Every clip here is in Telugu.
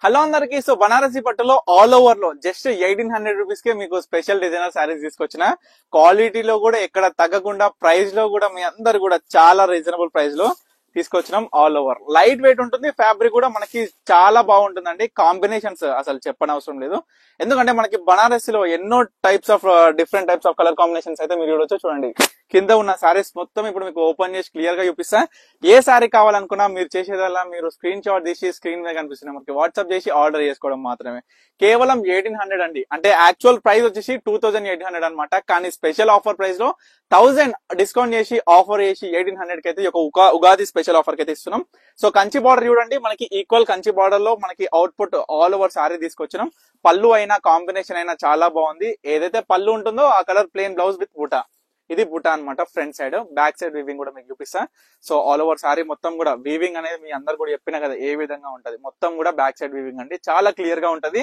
హలో అందరికి. సో బనారసి పట్టులో ఆల్ ఓవర్ లో జస్ట్ 1800 రూపీస్ కే మీకు స్పెషల్ డిజైనర్ శారీస్ తీసుకొచ్చిన. క్వాలిటీలో కూడా ఎక్కడ తగ్గకుండా, ప్రైస్ లో కూడా మీ అందరు కూడా చాలా రీజనబుల్ ప్రైస్ లో తీసుకొచ్చినాం. ఆల్ ఓవర్ లైట్ వెయిట్ ఉంటుంది, ఫ్యాబ్రిక్ కూడా మనకి చాలా బాగుంటుందండి. కాంబినేషన్స్ అసలు చెప్పనవసరం లేదు, ఎందుకంటే మనకి బనారసిలో ఎన్నో types of different types of colour combinations అయితే మీరు చూడొచ్చు. చూడండి, కింద ఉన్న సారీస్ మొత్తం ఇప్పుడు మీకు ఓపెన్ చేసి క్లియర్ గా చూపిస్తా. ఏ సారీ కావాలనుకున్నా మీరు చేసేదల్లా మీరు స్క్రీన్ షాట్ తీసి స్క్రీన్ మీద కనిపిస్తున్న మనకి వాట్సాప్ చేసి ఆర్డర్ చేసుకోవడం మాత్రమే. కేవలం 1800 అండి. అంటే యాక్చువల్ ప్రైస్ వచ్చేసి 2800 అనమాట. కానీ స్పెషల్ ఆఫర్ ప్రైస్ లో 1000 డిస్కౌంట్ చేసి ఆఫర్ చేసి 1800 కి అయితే ఒక ఉగాది స్పెషల్ ఆఫర్ కి అయితే ఇస్తున్నాం. సో కంచి బార్డర్ చూడండి, మనకి ఈక్వల్ కంచి బార్డర్ లో మనకి అవుట్పుట్ ఆల్ ఓవర్ సారీ తీసుకొచ్చినాం. పళ్ళు అయినా కాంబినేషన్ అయినా చాలా బాగుంది. ఏదైతే పళ్ళు ఉంటుందో ఆ కలర్ ప్లెయిన్ బ్లౌజ్ విత్ బుటా. ఇది బుటా అనమాట. Front side, back side weaving కూడా మీకు చూపిస్తా. సో ఆల్ ఓవర్ సారీ మొత్తం కూడా వీవింగ్ అనేది మీ అందరు కూడా చెప్పినా కదా ఏ విధంగా ఉంటది. మొత్తం కూడా బ్యాక్ సైడ్ వీవింగ్ అండి, చాలా క్లియర్ గా ఉంటది.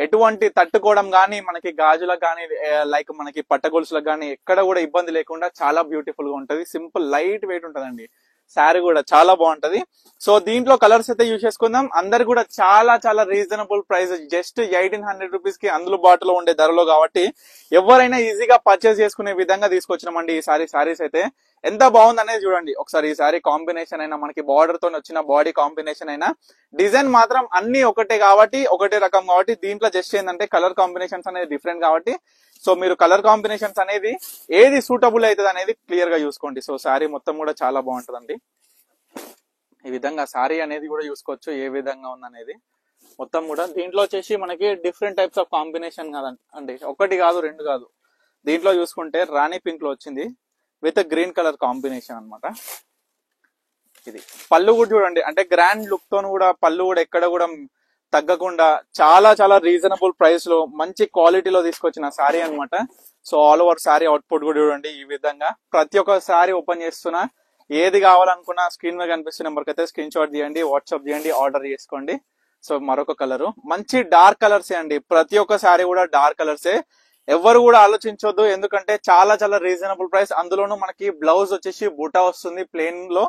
ఎటువంటి తట్టుకోవడం గానీ, మనకి గాజులకు గానీ, లైక్ మనకి పట్టగొలుసులకు గానీ ఎక్కడ కూడా ఇబ్బంది లేకుండా చాలా బ్యూటిఫుల్ గా ఉంటది. సింపుల్ లైట్ వెయిట్ ఉంటదండి. శారీ కూడా చాలా బాగుంటది. సో దీంట్లో కలర్స్ అయితే యూజ్ చేసుకుందాం. అందరు కూడా చాలా చాలా రీజనబుల్ ప్రైస్, జస్ట్ 1800 రూపీస్ కి అందుబాటులో ఉండే ధరలో, కాబట్టి ఎవరైనా ఈజీగా పర్చేస్ చేసుకునే విధంగా తీసుకొచ్చినామండి ఈ సారీస్ అయితే. ఎంత బాగుంది అనేది చూడండి ఒకసారి. ఈ సారీ కాంబినేషన్ అయినా, మనకి బార్డర్ తో వచ్చిన బాడీ కాంబినేషన్ అయినా, డిజైన్ మాత్రం అన్ని ఒకటే కాబట్టి, ఒకటే రకం కాబట్టి, దీంట్లో జస్ట్ ఏంటంటే కలర్ కాంబినేషన్స్ అనేది డిఫరెంట్ కాబట్టి, సో మీరు కలర్ కాంబినేషన్స్ అనేది ఏది సూటబుల్ అవుతుంది అనేది క్లియర్ గా చూసుకోండి. సో సారీ మొత్తం కూడా చాలా బాగుంటదండి. ఈ విధంగా సారీ అనేది కూడా చూసుకోవచ్చు ఏ విధంగా ఉందనేది. మొత్తం కూడా దీంట్లో వచ్చేసి మనకి డిఫరెంట్ టైప్స్ ఆఫ్ కాంబినేషన్ కదండి, ఒకటి కాదు రెండు కాదు. దీంట్లో చూసుకుంటే రాణి పింక్ లో వచ్చింది విత్ గ్రీన్ కలర్ కాంబినేషన్ అన్నమాట. ఇది పళ్ళు కూడా చూడండి, అంటే గ్రాండ్ లుక్ తో కూడా పళ్ళు కూడా ఎక్కడ కూడా తగ్గకుండా చాలా చాలా రీజనబుల్ ప్రైస్ లో మంచి క్వాలిటీలో తీసుకొచ్చిన సారీ అన్నమాట. So all over sorry output కూడా చూడండి ఈ విధంగా. ప్రతి ఒక్క సారీ ఓపెన్ చేస్తున్నా, ఏది కావాలనుకున్నా స్క్రీన్ మీద కనిపిస్తున్న నెంబర్కి అయితే స్క్రీన్ షాట్ తీయండి, వాట్సాప్ చేయండి, ఆర్డర్ చేసుకోండి. సో మరొక కలర్, మంచి డార్క్ కలర్సే అండి. ప్రతి ఒక్క సారీ కూడా డార్క్ కలర్సే. ఎవరు కూడా ఆలోచించొద్దు, ఎందుకంటే చాలా చాలా రీజనబుల్ ప్రైస్. అందులోనూ మనకి బ్లౌజ్ వచ్చేసి బుటా వస్తుంది, ప్లెయిన్ లో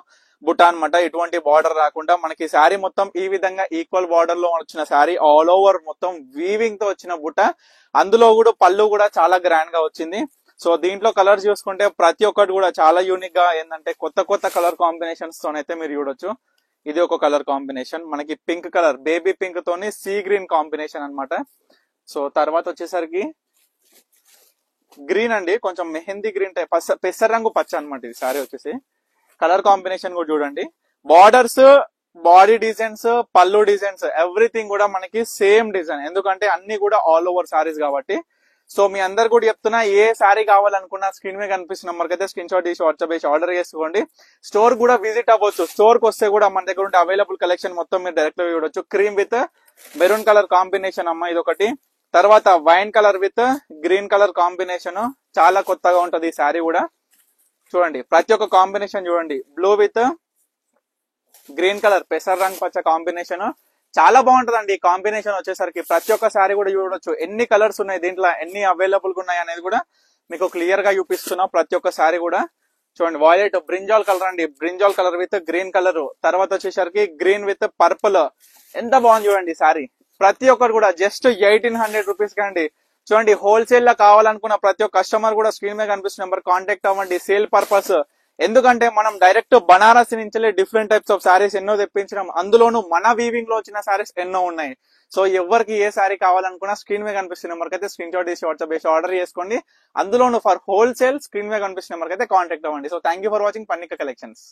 బుటా అనమాట. ఎటువంటి బార్డర్ రాకుండా మనకి శారీ మొత్తం ఈ విధంగా ఈక్వల్ బార్డర్ లో వచ్చిన శారీ, ఆల్ ఓవర్ మొత్తం వీవింగ్ తో వచ్చిన బుటా. అందులో కూడా పళ్ళు కూడా చాలా గ్రాండ్ గా వచ్చింది. సో దీంట్లో కలర్స్ చూసుకుంటే ప్రతి ఒక్కటి కూడా చాలా యూనిక్ గా ఏంటంటే కొత్త కొత్త కలర్ కాంబినేషన్స్ తోనైతే మీరు చూడొచ్చు. ఇది ఒక కలర్ కాంబినేషన్, మనకి పింక్ కలర్, బేబీ పింక్ తోని సీ గ్రీన్ కాంబినేషన్ అన్నమాట. సో తర్వాత వచ్చేసరికి గ్రీన్ అండి, కొంచెం మెహందీ గ్రీన్ టైప్, పెసర రంగు పచ్చ అనమాట. ఇది సారీ వచ్చేసి కలర్ కాంబినేషన్ కూడా చూడండి. బార్డర్స్, బాడీ డిజైన్స్, పళ్ళు డిజైన్స్, ఎవ్రీథింగ్ కూడా మనకి సేమ్ డిజైన్, ఎందుకంటే అన్ని కూడా ఆల్ ఓవర్ సారీస్ కాబట్టి. సో మీ అందరు కూడా చెప్తున్నా, ఏ సారీ కావాలనుకున్నా స్క్రీన్ మీద కనిపిస్తున్న నెంబర్కి అయితే స్క్రీన్ షాట్ తీసి వాట్సాప్ చేసి ఆర్డర్ చేసుకోండి. స్టోర్ కూడా విజిట్ అవ్వచ్చు. స్టోర్ కి వస్తే కూడా మన దగ్గర ఉంటే అవైలబుల్ కలెక్షన్ మొత్తం మీరు డైరెక్ట్ గా చూడొచ్చు. Cream with maroon colour combination అమ్మ, ఇది ఒకటి. తర్వాత wine colour with green colour combination, చాలా కొత్తగా ఉంటది ఈ శారీ కూడా. చూడండి ప్రతి ఒక్క కాంబినేషన్ చూడండి. బ్లూ విత్ గ్రీన్ కలర్, పెసర రంగు పచ్చ కాంబినేషన్, చాలా బాగుంటదండి ఈ కాంబినేషన్ వచ్చేసరికి. ప్రతి ఒక్క సారీ కూడా చూడొచ్చు ఎన్ని కలర్స్ ఉన్నాయి దీంట్లో, ఎన్ని అవైలబుల్ గా ఉన్నాయి అనేది కూడా మీకు క్లియర్ గా చూపిస్తున్నా. ప్రతి ఒక్క సారీ కూడా చూడండి. వాయిలెట్ బ్రింజాల్ కలర్ అండి, brinjal colour with green colour. తర్వాత వచ్చేసరికి గ్రీన్ విత్ పర్పుల్, ఎంత బాగుంది చూడండి సారీ. ప్రతి ఒక్కరు కూడా జస్ట్ 1800 రూపీస్ కండి. చూడండి, హోల్సేల్ లా కావాలనుకున్న ప్రతి ఒక్క కస్టమర్ కూడా స్క్రీన్ మీద కనిపిస్తున్న నెంబర్ కాంటాక్ట్ అవ్వండి. సేల్ పర్పస్, ఎందుకంటే మనం డైరెక్ట్ బనారస్ నుంచి డిఫరెంట్ టైప్స్ ఆఫ్ సారీస్ ఎన్నో తెప్పించడం, అందులోనూ మన వీవింగ్ లో వచ్చిన సారీస్ ఎన్నో ఉన్నాయి. సో ఎవరికి ఏ సారీ కావాలనుకున్నా స్క్రీన్ మీద కనిపిస్తున్న నెంబర్కి అయితే స్క్రీన్ షాట్ చేసి వాట్సాప్ చేసి ఆర్డర్ చేసుకోండి. అందులోనూ ఫర్ హోల్సేల్ స్క్రీన్ మీద కనిపిస్తున్న నెంబర్కి అయితే కాంటాక్ట్ అవ్వండి. So thank you for watching Pannika collections.